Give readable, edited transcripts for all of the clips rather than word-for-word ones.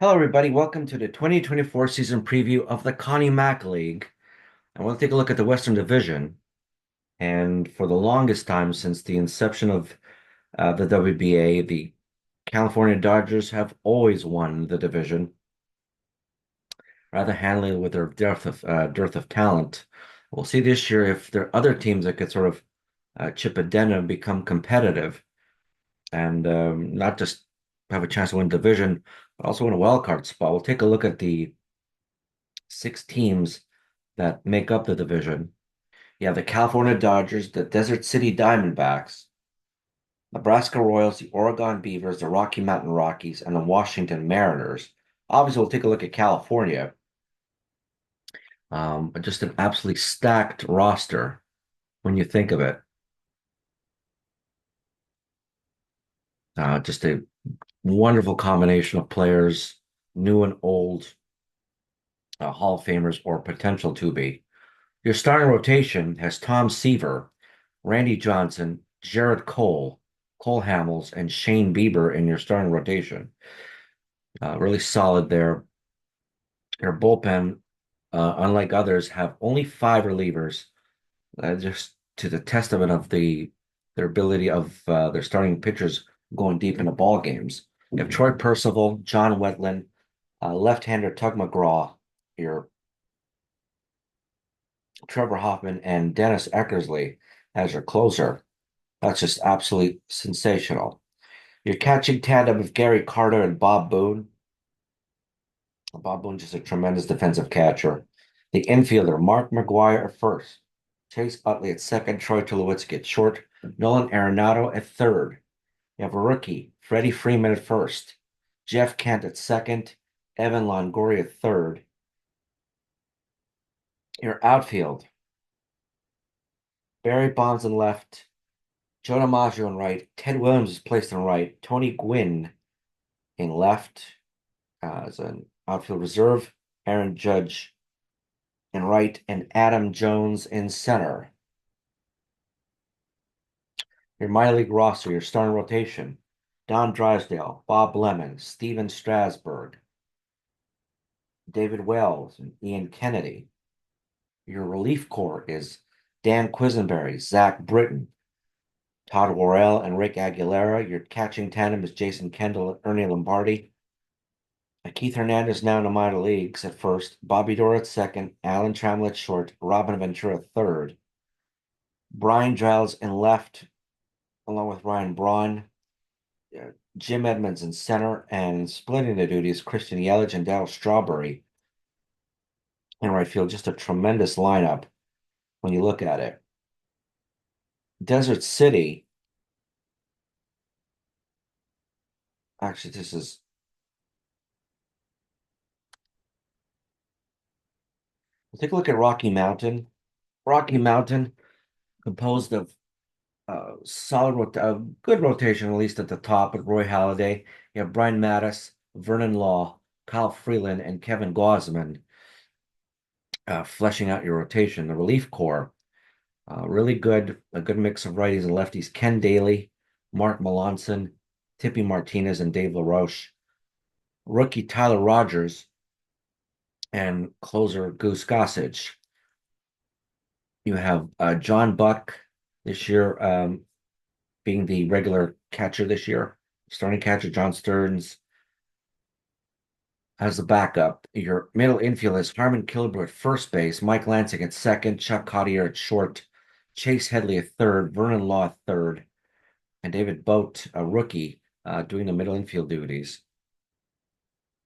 Hello, everybody. Welcome to the 2024 season preview of the Connie Mack League. I want to take a look at the Western Division. And for the longest time since the inception of the WBA, the California Dodgers have always won the division, rather handily with their dearth of talent. We'll see this year if there are other teams that could sort of chip a dent and become competitive and not just have a chance to win division, but also win a wild card spot. We'll take a look at the six teams that make up the division. You have the California Dodgers, the Desert City Diamondbacks, Nebraska Royals, the Oregon Beavers, the Rocky Mountain Rockies, and the Washington Mariners. Obviously, we'll take a look at California. Just an absolutely stacked roster when you think of it. Just a wonderful combination of players, new and old, Hall of Famers or potential to be. Your starting rotation has Tom Seaver, Randy Johnson, Jared Cole, Cole Hamels, and Shane Bieber in your starting rotation. Really solid there. Your bullpen, unlike others, have only five relievers, just to the testament of their ability of their starting pitchers going deep into ball games. You have Troy Percival, John Wetland, left-hander Tug McGraw, your Trevor Hoffman, and Dennis Eckersley as your closer. That's just absolutely sensational. Your catching tandem of Gary Carter and Bob Boone. Bob Boone's just a tremendous defensive catcher. The infielder, Mark McGuire at first. Chase Utley at second. Troy Tulowitzki at short. Nolan Arenado at third. You have a rookie, Freddie Freeman at first. Jeff Kent at second. Evan Longoria at third. Your outfield, Barry Bonds in left. Joe DiMaggio in right. Ted Williams is placed in right. Tony Gwynn in left as an outfield reserve. Aaron Judge in right, and Adam Jones in center. Your minor league roster, your starting rotation: Don Drysdale, Bob Lemon, Steven Strasburg, David Wells, and Ian Kennedy. Your relief corps is Dan Quisenberry, Zach Britton, Todd Worrell, and Rick Aguilera. Your catching tandem is Jason Kendall and Ernie Lombardi. Keith Hernandez now in the minor leagues at first, Bobby Dorr at second, Alan Trammell at short, Robin Ventura at third, Brian Giles in left, along with Ryan Braun, Jim Edmonds in center, and splitting the duties, Christian Yelich and Darryl Strawberry in right field. Just a tremendous lineup when you look at it. Desert City, actually, we'll take a look at Rocky Mountain. Rocky Mountain, composed of good rotation, at least at the top with Roy Halladay. You have Brian Mattis, Vernon Law, Kyle Freeland, and Kevin Gausman fleshing out your rotation. The relief corps, really good, a good mix of righties and lefties. Ken Daly, Mark Melanson, Tippy Martinez, and Dave LaRoche. Rookie Tyler Rogers and closer Goose Gossage. You have John Buck this year being the regular catcher this year. Starting catcher John Stearns as the backup. Your middle infield is Harmon Killebrew at first base, Mike Lansing at second, Chuck Cottier at short, Chase Headley at third, Vernon Law at third, and David Boat, a rookie, doing the middle infield duties.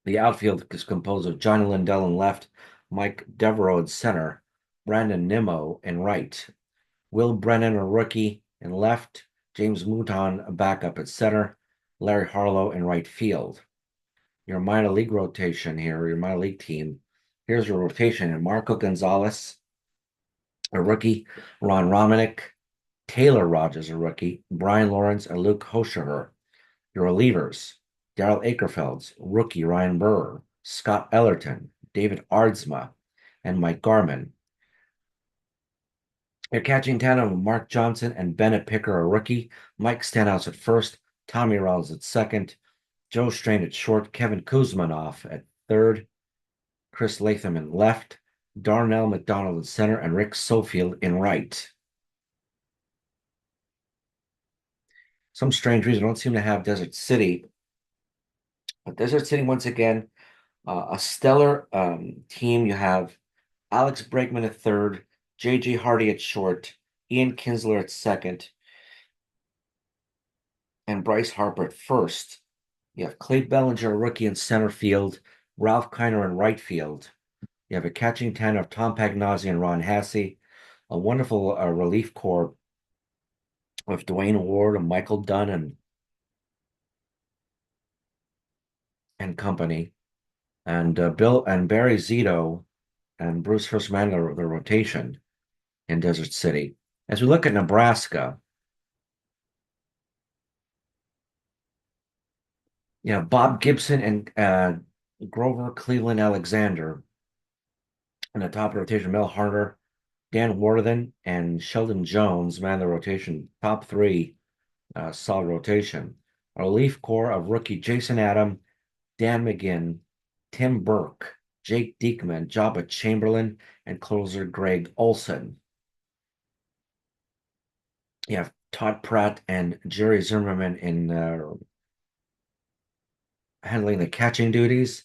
The outfield is composed of Johnny Lindell in left, Mike Devereaux in center, Brandon Nimmo in right, Will Brennan, a rookie, in left, James Mouton, a backup at center, Larry Harlow in right field. Your minor league rotation here, your minor league team. Here's your rotation: and Marco Gonzalez, a rookie, Ron Romanick, Taylor Rogers, a rookie, Brian Lawrence, and Luke Hoshaver. Your relievers: Daryl Akerfelds, rookie, Ryan Burr, Scott Ellerton, David Ardsma, and Mike Garman. Your catching tandem: Mark Johnson and Bennett Picker, a rookie, Mike Stenhouse at first, Tommy Rollins at second, Joe Strain at short, Kevin Kuzmanoff at third, Chris Latham in left, Darnell McDonald in center, and Rick Sofield in right. Some strange reason I don't seem to have Desert City, but Desert City once again, a stellar team. You have Alex Bregman at third, J.J. Hardy at short, Ian Kinsler at second, and Bryce Harper at first. You have Clay Bellinger, a rookie in center field, Ralph Kiner in right field. You have a catching tandem of Tom Pagnozzi and Ron Hasse, a wonderful relief corps with Dwayne Ward and Michael Dunn and company, and Bill and Barry Zito and Bruce Firstman, the rotation in Desert City. As we look at Nebraska, you know, Bob Gibson and Grover Cleveland Alexander in the top rotation. Mel Harder, Dan Worthen, and Sheldon Jones man the rotation. Top three, solid rotation. A relief core of rookie Jason Adam, Dan McGinn, Tim Burke, Jake Diekman, Jabba Chamberlain, and closer Greg Olson. You have Todd Pratt and Jerry Zimmerman in handling the catching duties.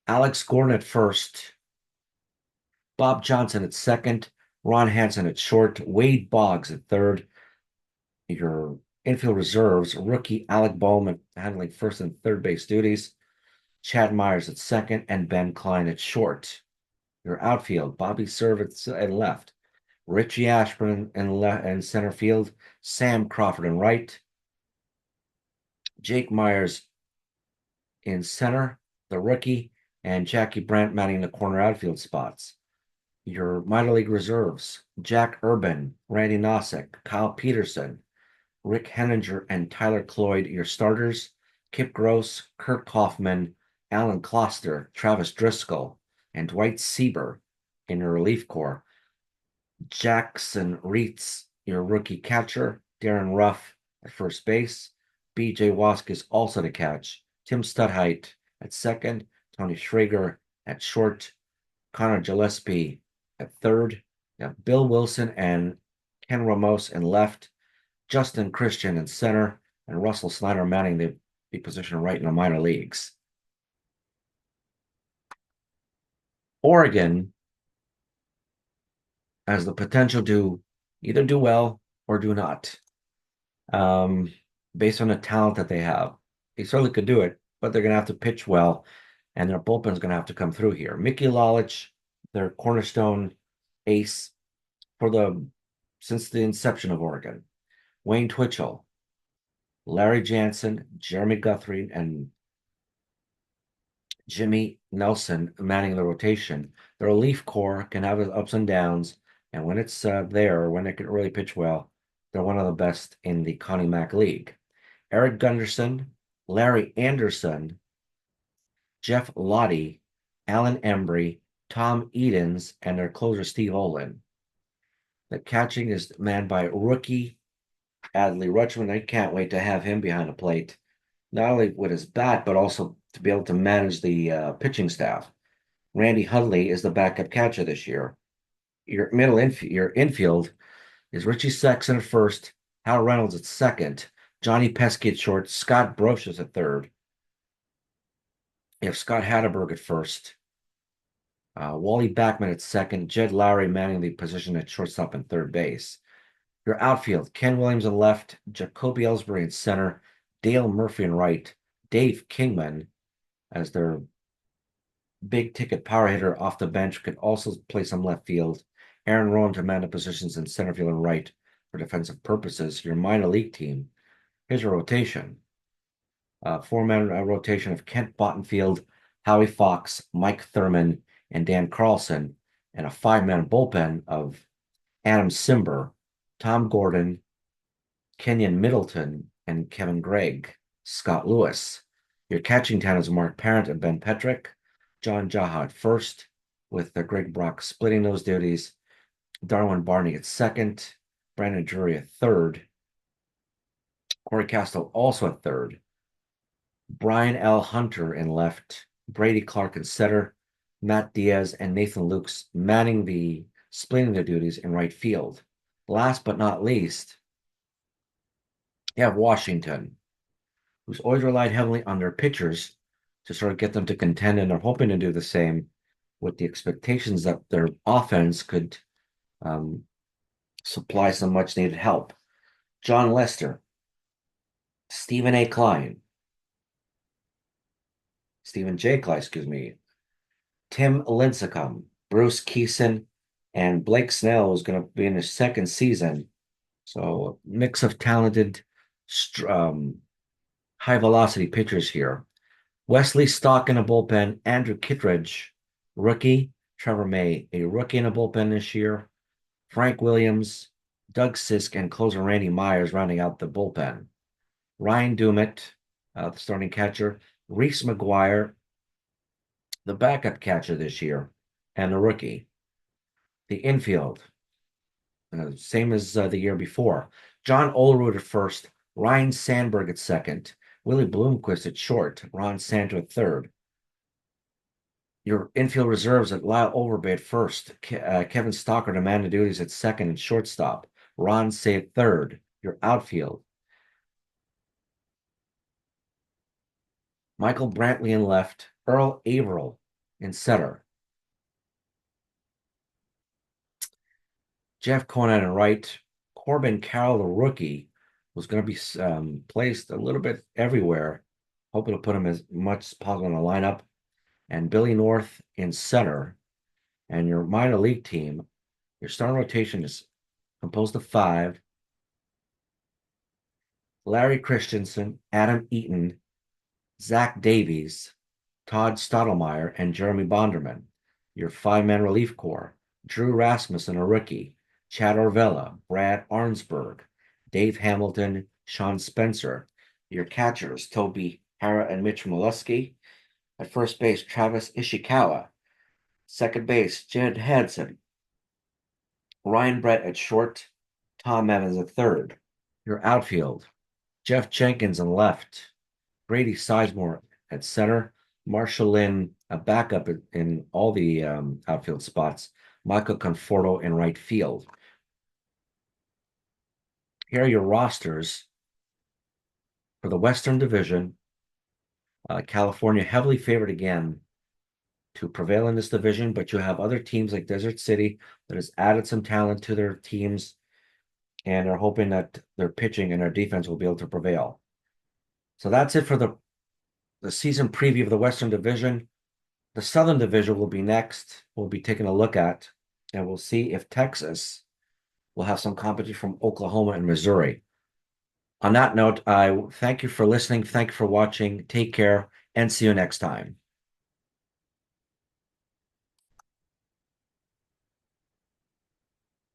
Alex Gordon at first, Bob Johnson at second, Ron Hansen at short, Wade Boggs at third. Your infield reserves, rookie Alec Bowman handling first and third base duties, Chad Myers at second, and Ben Klein at short. Your outfield, Bobby Servett at left, Richie Ashburn in center field, Sam Crawford in right, Jake Myers in center, the rookie, and Jackie Brandt manning the corner outfield spots. Your minor league reserves, Jack Urban, Randy Nosek, Kyle Peterson, Rick Henninger, and Tyler Cloyd. Your starters, Kip Gross, Kurt Kaufman, Alan Kloster, Travis Driscoll, and Dwight Sieber in your relief corps. Jackson Reitz, your rookie catcher, Darren Ruff at first base, BJ Wask is also to catch, Tim Studheit at second, Tony Schrager at short, Connor Gillespie at third, Bill Wilson and Ken Ramos in left, Justin Christian in center, and Russell Snyder manning the position right in the minor leagues. Oregon has the potential to either do well or do not, based on the talent that they have. They certainly could do it, but they're going to have to pitch well, and their bullpen's going to have to come through here. Mickey Lalich, their cornerstone ace since the inception of Oregon. Wayne Twitchell, Larry Jansen, Jeremy Guthrie, and Jimmy Nelson manning the rotation. The relief corps can have its ups and downs, and when it's there, when it can really pitch well, they're one of the best in the Connie Mack League. Eric Gunderson, Larry Anderson, Jeff Lottie, Alan Embry, Tom Edens, and their closer Steve Olin. The catching is manned by rookie Adley Rutschman. I can't wait to have him behind the plate, not only with his bat, but also to be able to manage the pitching staff. Randy Hudley is the backup catcher this year. Your infield is Richie Sexton at first, Hal Reynolds at second, Johnny Pesky at short, Scott Brocious at third. You have Scott Hatterberg at first, Wally Backman at second, Jed Lowry manning the position at shortstop and third base. Your outfield, Ken Williams in left, Jacoby Ellsbury in center, Dale Murphy in right, Dave Kingman as their big ticket power hitter off the bench, could also play some left field. Aaron Rowan to man the positions in center field and right for defensive purposes. Your minor league team, here's your rotation. Four-man rotation of Kent Bottenfield, Howie Fox, Mike Thurman, and Dan Carlson, and a five-man bullpen of Adam Simber, Tom Gordon, Kenyon Middleton, and Kevin Gregg. Scott Lewis. Your catching talent is Mark Parent and Ben Petrick, John Jaha at first, with Greg Brock splitting those duties, Darwin Barney at second, Brandon Drury at third, Corey Castro also at third, Brian L. Hunter in left, Brady Clark in center, Matt Diaz and Nathan Lukes manning the splitting their duties in right field. Last but not least, you have Washington, who's always relied heavily on their pitchers to sort of get them to contend, and they're hoping to do the same with the expectations that their offense could um, supply some much needed help. John Lester, Stephen A. Klein, Stephen J. Klein, excuse me, Tim Lincecum, Bruce Keeson, and Blake Snell is going to be in his second season. So, mix of talented, high velocity pitchers here. Wesley Stock in a bullpen, Andrew Kittredge, rookie, Trevor May, a rookie in a bullpen this year, Frank Williams, Doug Sisk, and closer Randy Myers rounding out the bullpen. Ryan Dumit, the starting catcher, Reese McGuire, the backup catcher this year, and the rookie. The infield, same as the year before. John Olerud at first, Ryan Sandberg at second, Willie Bloomquist at short, Ron Santo at third. Your infield reserves at Lyle Overbay at first, Kevin Stocker to man the duties at second and shortstop, Ron Say at third. Your outfield, Michael Brantley in left, Earl Averill in center, Jeff Conant in right, Corbin Carroll, the rookie, was going to be placed a little bit everywhere, hoping to put him as much as possible in the lineup, and Billy North in center. And your minor league team, your starting rotation is composed of five: Larry Christensen, Adam Eaton, Zach Davies, Todd Stottlemyre, and Jeremy Bonderman. Your five-man relief corps: Drew Rasmussen, a rookie, Chad Orvella, Brad Arnsberg, Dave Hamilton, Sean Spencer. Your catchers: Toby Hara and Mitch Molesky. At first base, Travis Ishikawa. Second base, Jed Hansen. Ryan Brett at short, Tom Evans at third. Your outfield: Jeff Jenkins in left, Brady Sizemore at center, Marshall Lynn, a backup in all the outfield spots, Michael Conforto in right field. Here are your rosters for the Western Division. California heavily favored again to prevail in this division, but you have other teams like Desert City that has added some talent to their teams and are hoping that their pitching and their defense will be able to prevail. So that's it for the season preview of the Western Division. The Southern Division will be next. We'll be taking a look at, and we'll see if Texas will have some competition from Oklahoma and Missouri. On that note, I thank you for listening. Thank you for watching. Take care and see you next time.